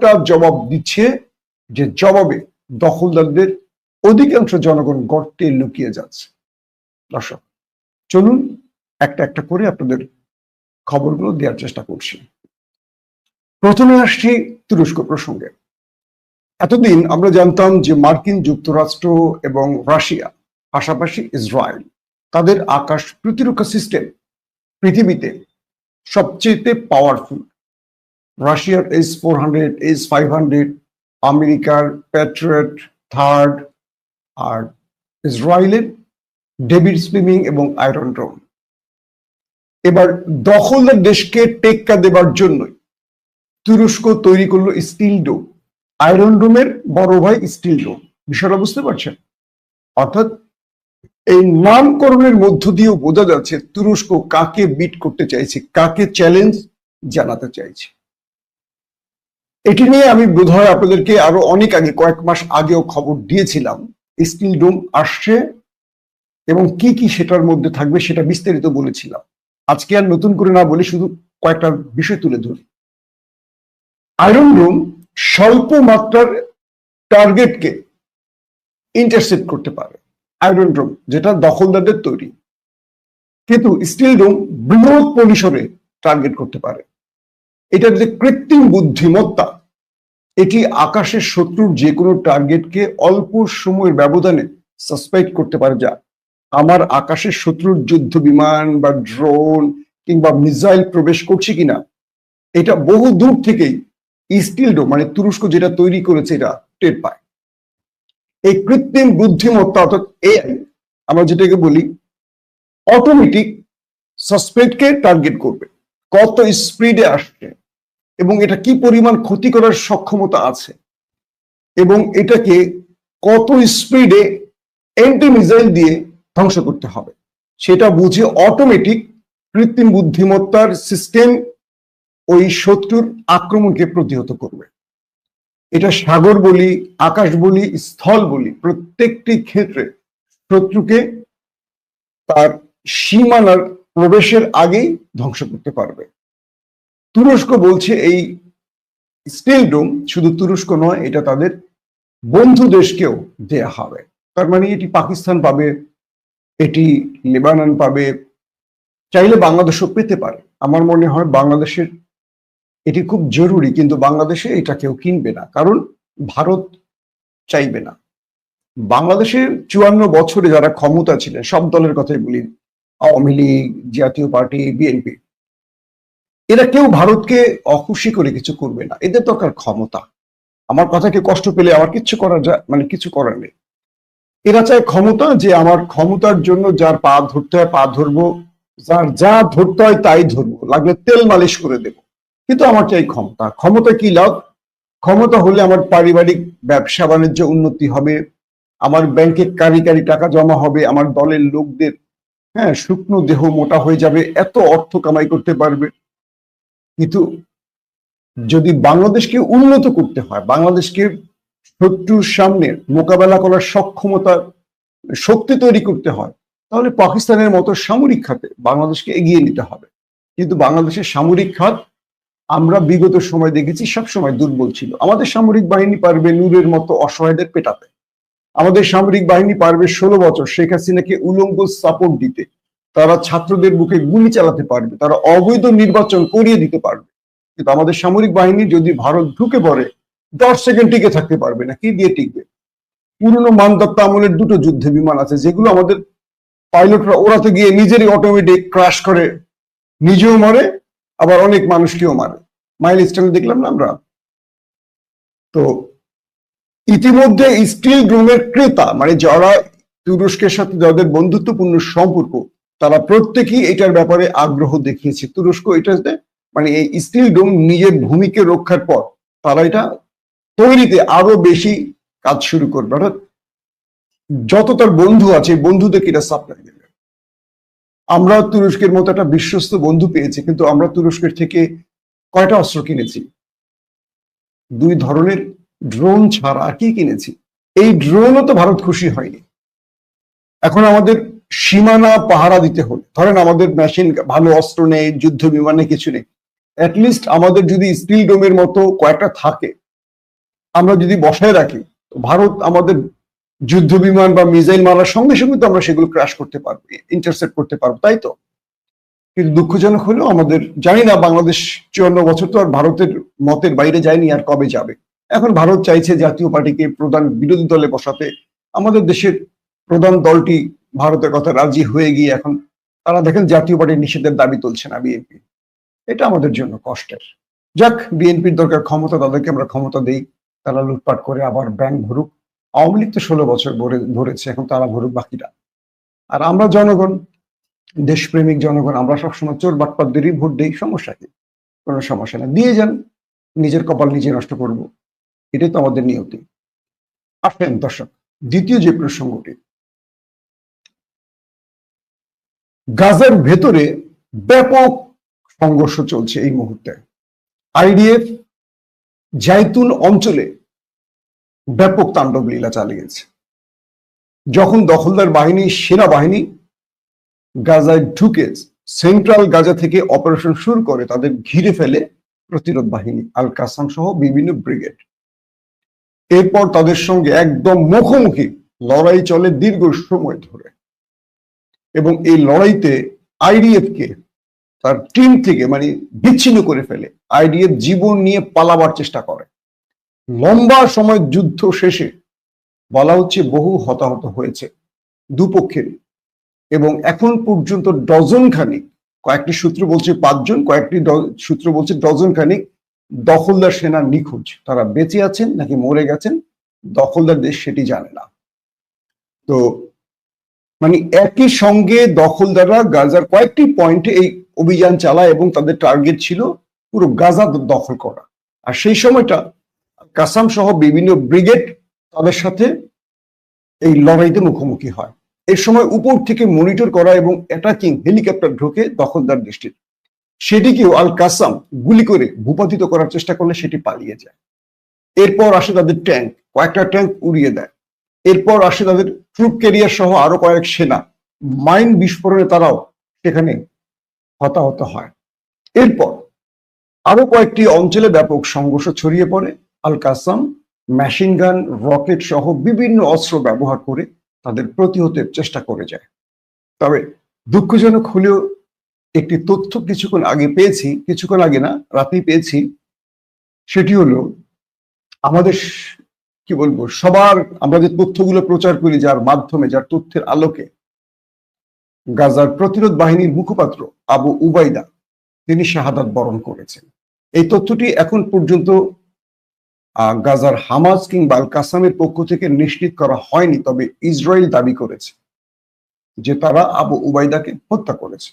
পাল্টা জবাব দিচ্ছে, যে জবাবে দখলদারদের অধিকাংশ জনগণ গর্তে লুকিয়ে যাচ্ছে। দর্শক, চলুন একটা একটা করে আপনাদের খবরগুলো দেওয়ার চেষ্টা করছি। প্রথমে আসছি তুরস্ক প্রসঙ্গে। এতদিন আমরা জানতাম যে মার্কিন যুক্তরাষ্ট্র এবং রাশিয়া, পাশাপাশি ইসরায়েল, তাদের আকাশ প্রতিরক্ষা সিস্টেম পৃথিবীতে সবচেয়ে পাওয়ারফুল। রাশিয়ার S-400, S-500, আমেরিকার প্যাট্রিয়ট থার্ড, আর ইসরায়েলের ডেভিড স্লিমিং এবং আয়রন ড্রোন। এবার দখলদার দেশকে টেক্কা দেবার জন্যই তুরস্ক তৈরি করলো স্টিল ডোম। আয়রন ডোমের বড় ভাই স্টিল ডোম। বিষয়টা বুঝতে পারছেন? অর্থাৎ এই নামকরণের মধ্য দিয়েও বোঝা যাচ্ছে তুরস্ক কাকে বিট করতে চাইছে, কাকে চ্যালেঞ্জ জানাতে চাইছে। এটি নিয়ে আমি বোধহয় আপনাদেরকে আরো অনেক আগে, কয়েক মাস আগেও খবর দিয়েছিলাম। স্টিল ডোম আসছে এবং কি কি সেটার মধ্যে থাকবে সেটা বিস্তারিত বলেছিলাম। আজকে আর নতুন করে না বলে শুধু কয়েকটা বিষয় তুলে ধরি। আয়রন ডোম স্বল্প মাত্রার টার্গেটকে ইন্টারসেপ্ট করতে পারে, আয়রন ডোম যেটা দখলদারদের তৈরি। কিন্তু স্টিল ডোম বৃহৎ পরিসরে টার্গেট করতে পারে। এটার যে কৃত্রিম বুদ্ধিমত্তা, এটি আকাশের শত্রুর যে কোনো টার্গেটকে অল্প সময়ের ব্যবধানে সাসপেক্ট করতে পারে। যা আমার আকাশের শত্রুর যুদ্ধ বিমান বা ড্রোন কিংবা মিসাইল প্রবেশ করছে কিনা, এটা বহু দূর থেকেই স্টিল ডোম মানে তুরস্ক যেটা তৈরি করেছে এটা টের পায়। এই কৃত্রিম বুদ্ধিমত্তা অর্থাৎ এআই, আমরা যেটাকে বলি, অটোমেটিক সাসপেক্টকে টার্গেট করবে, কত স্পিডে আসছে এবং এটা কি পরিমাণ ক্ষতি করার সক্ষমতা আছে এবং এটাকে কত স্পিডে এন্টি মিসাইল দিয়ে ধ্বংস করতে হবে, সেটা বুঝে অটোমেটিক কৃত্রিম বুদ্ধিমত্তার সিস্টেম ওই শত্রুর আক্রমণকে প্রতিহত করবে। এটা সাগর বলি, আকাশ বলি, স্থল বলি, প্রত্যেকটি ক্ষেত্রে শত্রুকে তার সীমানার প্রবেশের আগেই ধ্বংস করতে পারবে। তুরস্ক বলছে এই স্টিল ডোম শুধু তুরস্ক নয়, এটা তাদের বন্ধু দেশকেও দেয়া হবে। তার মানে এটি পাকিস্তান পাবে, এটি লেবানন পাবে, চাইলে বাংলাদেশও পেতে পারে। আমার মনে হয় বাংলাদেশের এটি খুব জরুরি, কিন্তু বাংলাদেশে এটা কেউ কিনবে না, কারণ ভারত চাইবে না। বাংলাদেশের 54 বছরে যারা ক্ষমতা ছিলেন, সব দলের কথাই বলি, আওয়ামী লীগ, জাতীয় পার্টি, বিএনপি, এরা কেউ ভারতকে অখুশি করে কিছু করবে না। এদের দরকার ক্ষমতা। আমার কথাকে কষ্ট পেলে আমার কিছু করার কিছু করার নেই। এরা চায় ক্ষমতা, যে আমার ক্ষমতার জন্য যার পা ধরতে হয় পা ধরবো, যার যা ধরতে হয় তাই ধরবো, লাগলে তেল মালিশ করে দেব, কিন্তু আমার চাই ক্ষমতা। ক্ষমতা কি লাভ? ক্ষমতা হলে আমার পারিবারিক ব্যবসা বাণিজ্য উন্নতি হবে, আমার ব্যাংকে কারি কারি টাকা জমা হবে, আমার দলের লোকদের শুকনো দেহ মোটা হয়ে যাবে, এত অর্থ কামাই করতে পারবে। কিন্তু যদি বাংলাদেশকে উন্নত করতে হয়, বাংলাদেশকে শত্রুর সামনে মোকাবেলা করার সক্ষমতা, শক্তি তৈরি করতে হয়, তাহলে পাকিস্তানের মতো সামরিক খাতে বাংলাদেশকে এগিয়ে নিতে হবে। কিন্তু বাংলাদেশের সামরিক খাত আমরা বিগত সময় দেখেছি সবসময় দুর্বল ছিল। আমাদের সামরিক বাহিনী পারবে নূরের মতো অসহায়দের পেটাতে, আমাদের সামরিক বাহিনী পারবে 16 বছর শেখ হাসিনাকে উলঙ্গ সাপোর্ট দিতে, তারা ছাত্রদের বুকে গুলি চালাতে পারবে, তারা অবৈধ নির্বাচন করিয়ে দিতে পারবে। কিন্তু আমাদের সামরিক বাহিনী যদি ভারত ঢুকে পড়ে 10 সেকেন্ড টিকে থাকতে পারবে না। কি দিয়ে টিকবে? পুরনো মানদত্ত আমলের 2টো যুদ্ধ বিমান আছে, যেগুলো আমাদের পাইলটরা ওড়াতে গিয়ে নিজেরই অটোমেটিক ক্র্যাশ করে, নিজেও মরে আবার অনেক মানুষকেও মারে। মাইলস্টোনে দেখলাম না আমরা। তো ইতিমধ্যে স্টিল ড্রোনের ক্রেতা মানে যারা তুরস্কের সাথে যাদের বন্ধুত্বপূর্ণ সম্পর্ক, তারা প্রত্যেকেই এটার ব্যাপারে আগ্রহ দেখিয়েছে। তুরস্ক এটাতে মানে এই স্টিল ডোম নিজের ভূমিকে রক্ষার পর তারা এটা তৈরিতে আরো বেশি কাজ শুরু করবে। অর্থাৎ যত তার বন্ধু আছে বন্ধুদেরকে এটা সাপ্লাই দেবে। আমরা তুরস্কের মতো একটা বিশ্বস্ত বন্ধু পেয়েছি, কিন্তু আমরা তুরস্কের থেকে কয়টা অস্ত্র কিনেছি? 2 ধরনের ড্রোন ছাড়া আর কি কিনেছি? এই ড্রোনও তো ভারত খুশি হয়নি। এখন আমাদের সীমানা পাহারা দিতে হলে, ধরেন আমাদের মেশিন, ভালো অস্ত্র নেই, যুদ্ধ বিমানে কিছু নেই, অ্যাটলিস্ট আমাদের যদি স্টিল ডোমের মতো কয়েকটা থাকে, আমরা যদি বসায় রাখি, ভারত আমাদের যুদ্ধ বিমান বা মিসাইল মারার সঙ্গে সঙ্গে তো আমরা সেগুলো ক্র্যাশ করতে পারবো, ইন্টারসেপ্ট করতে পারবো, তাই তো? কিন্তু দুঃখজনক হলেও আমাদের, জানি না, বাংলাদেশ 54 বছর তো আর ভারতের মতের বাইরে যায়নি, আর কবে যাবে। এখন ভারত চাইছে জাতীয় পার্টিকে প্রধান বিরোধী দলে বসাতে। আমাদের দেশের প্রধান দলটি ভারতের কথা রাজি হয়ে গিয়ে এখন তারা দেখেন জাতীয় পার্টির নিষেধের দাবি তুলছে না বিএনপি। এটা আমাদের জন্য কষ্টের। যাক, বিএনপির দরকার ক্ষমতা, তাদেরকে আমরা ক্ষমতা দেই, তারা লুটপাট করে আবার ব্যাংক ভরুক। আওয়ামী লীগ তো 16 বছর ভরেছে, এখন তারা ভরুক বাকিটা। আর আমরা জনগণ, দেশপ্রেমিক জনগণ, আমরা সবসময় চোর বাটপারদেরই ভোট দিই, সমস্যা কি? কোনো সমস্যা না, দিয়ে যান, নিজের কপাল নিজে নষ্ট করব, এটাই তো আমাদের নিয়তি। আসেন দর্শক, দ্বিতীয় যে প্রসঙ্গটি, গাজার ভেতরে ব্যাপক সংঘর্ষ চলছে এই মুহূর্তে। আইডিএফ জাইতুন অঞ্চলে ব্যাপক তাণ্ডব লীলা চালিয়েছে। যখন দখলদার বাহিনী, সেনাবাহিনী গাজায় ঢুকে সেন্ট্রাল গাজা থেকে অপারেশন শুরু করে, তাদের ঘিরে ফেলে প্রতিরোধ বাহিনী, আল কাসাম সহ বিভিন্ন ব্রিগেড। এরপর তাদের সঙ্গে একদম মুখোমুখি লড়াই চলে দীর্ঘ সময় ধরে, এবং এই লড়াইতে আইডিএফ কে তার টিম থেকে মানে বিচ্ছিন্ন করে ফেলে। আইডিএফ জীবন নিয়ে পালাবার চেষ্টা করে। লম্বা সময় যুদ্ধ শেষে বলা হচ্ছে বহু হতাহত হয়েছে দুপক্ষেরই, এবং এখন পর্যন্ত ডজন খানিক, কয়েকটি সূত্র বলছে 5 জন, কয়েকটি সূত্র বলছে ডজন খানিক দখলদার সেনা নিখোঁজ। তারা বেঁচে আছেন নাকি মরে গেছেন, দখলদার দেশ সেটি জানে না। তো মানে একই সঙ্গে দখলদাররা গাজার কয়েকটি পয়েন্টে এই অভিযান চালায়, এবং তাদের টার্গেট ছিল পুরো গাজা দখল করা। আর সেই সময়টা কাসাম সহ বিভিন্ন ব্রিগেড তাদের সাথে এই লড়াইতে মুখোমুখি হয়। এই সময় উপর থেকে মনিটর করা এবং অ্যাটাকিং হেলিকপ্টার ঢোকে দখলদার দেশটির, সেটিকেও আল কাসাম গুলি করে ভূপাতিত করার চেষ্টা করলে সেটি পালিয়ে যায়। এরপর আসে তাদের ট্যাঙ্ক, কয়েকটা ট্যাঙ্ক উড়িয়ে দেয়। এরপর আসে তাদের ট্রুপ ক্যারিয়ার সহ আরো কয়েক সেনা, মাইন বিস্ফোরণে তারাও সেখানে হতাহত হয়। এরপর আরো কয়েকটি অঞ্চলে ব্যাপক সংঘর্ষ ছড়িয়ে পড়ে। আল কাসাম মেশিন গান, রকেট সহ বিভিন্ন অস্ত্র ব্যবহার করে তাদের প্রতিহতের চেষ্টা করে যায়। তবে দুঃখজনক হলেও একটি তথ্য কিছুক্ষণ আগে না, রাতেই পেয়েছি। সেটি হলো আমাদের, কি বলবো, সবার আমরা যে তথ্যগুলো প্রচার করি, যার মাধ্যমে, যার তথ্যের আলোকে, গাজার প্রতিরোধ বাহিনীর মুখপাত্র আবু উবাইদা তিনি শাহাদাত বরণ করেছেন। এই তথ্যটি এখন পর্যন্ত গাজার হামাস কিংবা আল কাসামের পক্ষ থেকে নিশ্চিত করা হয়নি, তবে ইসরায়েল দাবি করেছে যে তারা আবু উবাইদাকে হত্যা করেছে।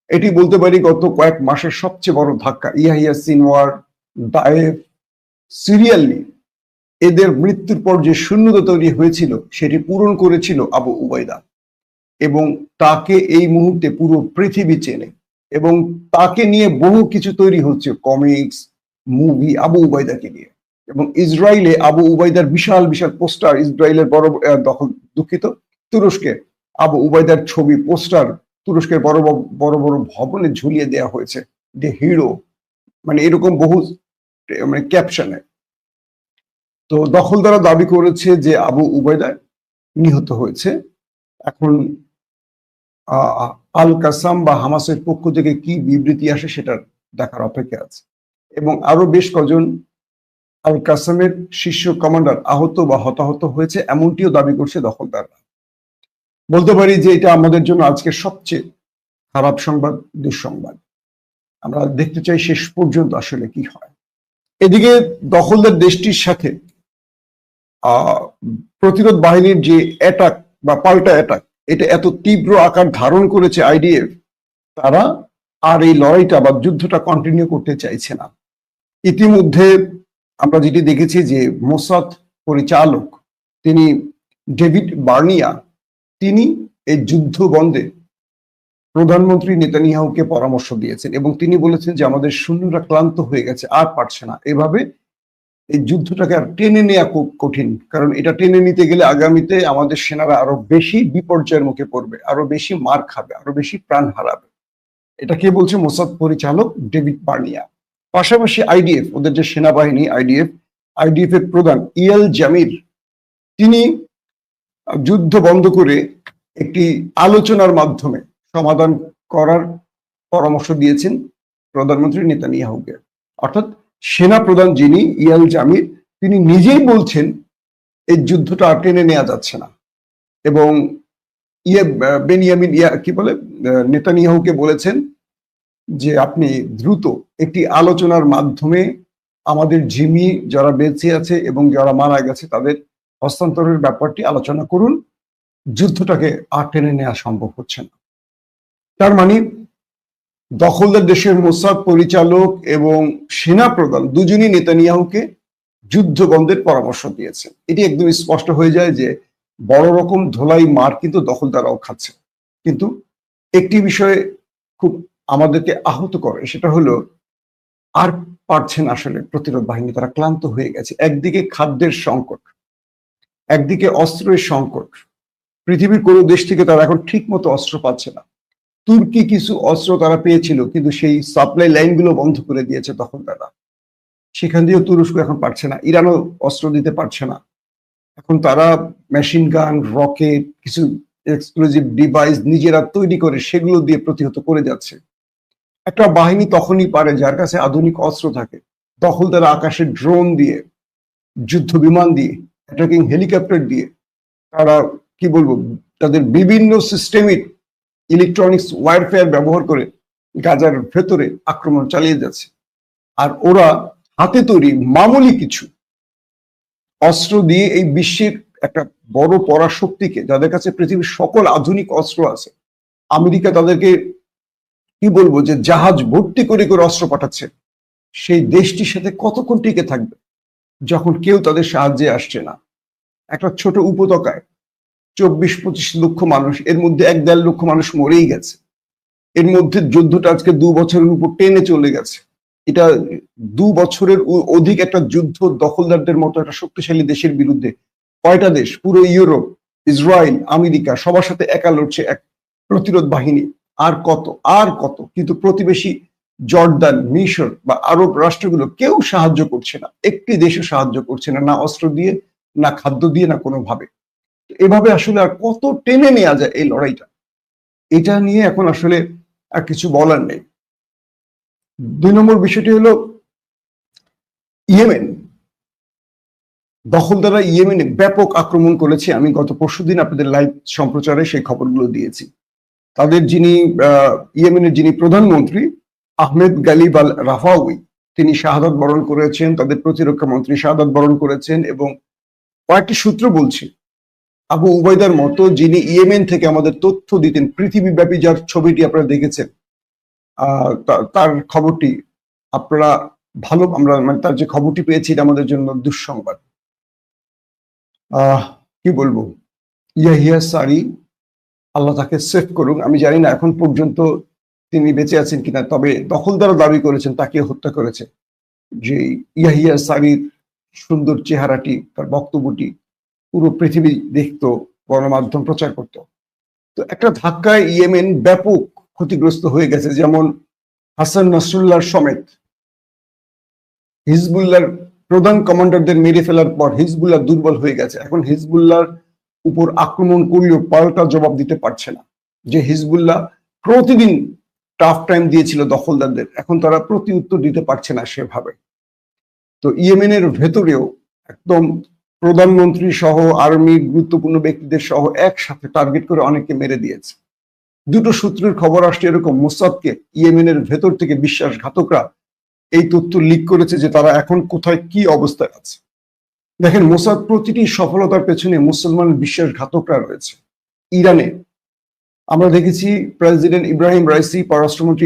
এটি বলতে পারি গত কয়েক মাসের সবচেয়ে বড় ধাক্কা। ইয়াহিয়া সিনওয়ার, দায়েফ, সিরিয়ালি এদের মৃত্যুর পর যে শূন্যতা তৈরি হয়েছিল সেটি পূরণ করেছিল আবু উবাইদা, এবং তাকে এই মুহূর্তে পুরো পৃথিবী চেনে, এবং তাকে নিয়ে বহু কিছু তৈরি হচ্ছে, কমিক্স, মুভি আবু উবাইদাকে নিয়ে। এবং ইসরায়েলে আবু উবাইদার বিশাল বিশাল পোস্টার, ইসরায়েলের তুরস্কে আবু উবাইদার ছবি, পোস্টার তুরস্কের বড় বড় বড় ভবনে ঝুলিয়ে দেওয়া হয়েছে, যে হিরো, মানে এরকম বহু মানে ক্যাপশনে। তো দখলদাররা দাবি করেছে যে আবু উবাইদা নিহত হয়েছে। এখন আল কাসাম বা হামাসের পক্ষ থেকে কি বিবৃতি আসে সেটার দেখার অপেক্ষা আছে। এবং আরো বেশ কজন আল কাসামের শীর্ষ কমান্ডার আহত বা হতাহত হয়েছে, এমনটিও দাবি করছে দখলদাররা। বলতে পারি যে এটা আমাদের জন্য আজকে সবচেয়ে খারাপ সংবাদ, দুঃসংবাদ। আমরা দেখতে চাই শেষ পর্যন্ত আসলে কি হয়। এদিকে দখলদার দেশটির সাথে প্রতিরোধ বাহিনীর যে অ্যাটাক বা পাল্টা অ্যাটাক, এটা এত তীব্র আকার ধারণ করেছে আইডিএফ, তারা আর এই লড়াইটা বা যুদ্ধটা কন্টিনিউ করতে চাইছে না। ইতিমধ্যে আমরা যেটি দেখেছি যে মোসাদ পরিচালক তিনি ডেভিড বার্নিয়া, তিনি এই যুদ্ধ বন্ধে প্রধানমন্ত্রী নেতানিয়াহুকে পরামর্শ দিয়েছেন, এবং তিনি বলেছেন যে আমাদের সৈন্যরা ক্লান্ত হয়ে গেছে, আর পারছে না, এভাবে এই যুদ্ধটাকে আর টেনে নেওয়া খুব কঠিন। কারণ এটা টেনে নিতে গেলে আগামীতে আমাদের সেনারা আরো বেশি বিপর্যয়ের মুখে পড়বে, আরো বেশি মার খাবে, আরো বেশি প্রাণ হারাবে। এটা কে বলছে? মোসাদ পরিচালক ডেভিড বার্নিয়া। পাশাপাশি আইডিএফ, ওদের যে সেনাবাহিনী আইডিএফ, আইডিএফ এর প্রধান ইয়াল জামির, তিনি যুদ্ধ বন্ধ করে একটি আলোচনার মাধ্যমে সমাধান করার পরামর্শ দিয়েছেন প্রধানমন্ত্রী নেতানিয়াহুকে। অর্থাৎ সেনা প্রধান যিনি ইয়াল জামির, তিনি নিজেই বলছেন এই যুদ্ধটা আর টেনে নেওয়া যাচ্ছে না, এবং বেনিয়ামিন নেতানিয়াহুকে বলেছেন যে আপনি দ্রুত একটি আলোচনার মাধ্যমে আমাদের জিম্মি যারা বেঁচে আছে এবং যারা মারা গেছে তাদের হস্তান্তরের ব্যাপারটি আলোচনা করুন, যুদ্ধটাকে আর টেনে নেওয়া সম্ভব হচ্ছে না। তার মানে দখলদার দেশের মোসাদ পরিচালক এবং সেনা প্রধান দুজনই নেতানিয়াহুকে যুদ্ধ বন্ধের পরামর্শ দিয়েছেন। এটি একদম স্পষ্ট হয়ে যায় যে বড় রকম ধোলাই মার কিন্তু দখলদাররাও খাচ্ছে। কিন্তু একটি বিষয়ে খুব আমাদেরকে আহত করে, সেটা হলো আর পারছেন আসলে প্রতিরোধ বাহিনী, তারা ক্লান্ত হয়ে গেছে। একদিকে খাদ্যের সংকট, একদিকে অস্ত্রের সংকট, পৃথিবীর কোনো দেশ থেকে তারা এখন ঠিক মতো অস্ত্র পাচ্ছে না। তুর্কি কিছু অস্ত্র তারা পেয়েছিল, কিন্তু সেই সাপ্লাই লাইনগুলো বন্ধ করে দিয়েছে দখলদাররা, সেখান দিয়েও তুরস্ক এখন পারছে না। ইরানও অস্ত্র দিতে পারছে না। এখন তারা মেশিন গান, রকেট, কিছু এক্সক্লুসিভ ডিভাইস নিজেরা তৈরি করে সেগুলো দিয়ে প্রতিহত করে যাচ্ছে। একটা বাহিনী তখনই পারে যার কাছে আধুনিক অস্ত্র থাকে। দখলদাররা আকাশে ড্রোন দিয়ে, যুদ্ধ বিমান দিয়ে, অ্যাটাকিং হেলিকপ্টার দিয়ে, তারা কি বলবো, তাদের বিভিন্ন সিস্টেমিক ইলেকট্রনিক্স ওয়ারফেয়ার ব্যবহার করে গাজার ভেতরে আক্রমণ চালিয়ে যাচ্ছে। আর ওরা হাতে তৈরি মামুলি কিছু অস্ত্র দিয়ে এই বিশ্বের একটা বড় পরাশক্তিকে, যাদের কাছে পৃথিবীর সকল আধুনিক অস্ত্র আছে, আমেরিকা তাদেরকে কি বলবো যে জাহাজ ভর্তি করে করে অস্ত্র পাঠাচ্ছে, সেই দেশটির সাথে কতক্ষণ টিকে থাকবে যখন কেউ তাদের সাহায্যে আসছে না? একটা ছোট উপত্যকায় 24-25 লক্ষ মানুষ, এর মধ্যে 1-1.5 লক্ষ মানুষ মরেই গেছে। এর মধ্যে যুদ্ধটা আজকে 2 বছরের উপর টেনে চলে গেছে। এটা 2 বছরের অধিক একটা যুদ্ধ দখলদারদের মতো একটা শক্তিশালী দেশের বিরুদ্ধে। কয়টা দেশ? পুরো ইউরোপ, ইসরায়েল, আমেরিকা সবার সাথে একা লড়ছে এক প্রতিরোধ বাহিনী। আর কত আর কত, কিন্তু প্রতিবেশী জর্দান, মিশর বা আরব রাষ্ট্রগুলো কেউ সাহায্য করছে না। একটি দেশও সাহায্য করছে না, না অস্ত্র দিয়ে, না খাদ্য দিয়ে, না কোনোভাবে। এভাবে আসলে আর কত টেনে নেওয়া যায় এই লড়াইটা? এটা নিয়ে এখন আসলে আর কিছু বলার নেই। 2 নম্বর বিষয়টি হলো ইয়েমেন। দখলদাররা ইয়েমেনে ব্যাপক আক্রমণ করেছে। আমি গত পরশুদিন আপনাদের লাইভ সম্প্রচারে সেই খবরগুলো দিয়েছি। তাদের যিনি ইয়েমেনের যিনি প্রধানমন্ত্রী আহমেদ গালিব আল রাফাউই, তিনি শাহাদাত বরণ করেছেন, তাদের প্রতিরক্ষা মন্ত্রী শাহাদাত বরণ করেছেন, এবং কয়েকটি সূত্র বলছে আবু উবাইদার মতো, যিনি ইয়েমেন থেকে আমাদের তথ্য দিতেন, পৃথিবীব্যাপী যার ছবিটি আপনারা দেখেছেন, তার খবরটি আপনারা ভালো, আমরা মানে তার যে খবরটি পেয়েছি এটা আমাদের জন্য দুঃসংবাদ। কি বলবো, ইয়াহিয়া সারি, আল্লাহ তাকে সেভ করুন। আমি জানি না এখন পর্যন্ত তিনি বেঁচে আছেন কিনা, তবে দখলদাররা দাবি করেছেন তাকে হত্যা করেছে। যে ইয়াহিয়া সারির সুন্দর চেহারাটি, তার বক্তব্যটি পুরো পৃথিবী দেখতো, গণমাধ্যম প্রচার করত। তো একটা ধাক্কায় ইয়েমেন ব্যাপক ক্ষতিগ্রস্ত হয়ে গেছে। যেমন হাসান নাসরুল্লাহর সমেত হিজবুল্লাহর প্রধান কমান্ডারদের মেরে ফেলার পর হিজবুল্লাহ দুর্বল হয়ে গেছে। এখন হিজবুল্লাহর উপর আক্রমণ করলেও পাল্টা জবাব দিতে পারছে না। যে হিজবুল্লাহ প্রতিদিন টাফ টাইম দিয়েছিল দখলদারদের, এখন তারা প্রতি উত্তর দিতে পারছে না সেভাবে। তো ইয়েমেনের ভেতরেও একদম প্রধানমন্ত্রী সহ আর্মির গুরুত্বপূর্ণ ব্যক্তিদের সহ একসাথে টার্গেট করে অনেককে মেরে দিয়েছে। 2টো সূত্রের খবর আসছে এরকম, মোসাদকে ইয়েমেনের ভেতর থেকে বিশ্বাসঘাতকরা এই তথ্য লিক করেছে যে তারা এখন কোথায় কি অবস্থায় আছে। দেখেন, মোসাদ প্রতিটি সফলতার পেছনে মুসলমান বিশ্বাসঘাতকরা রয়েছে। ইরানে আমরা দেখেছি প্রেসিডেন্ট ইব্রাহিম রাইসি, পররাষ্ট্রমন্ত্রী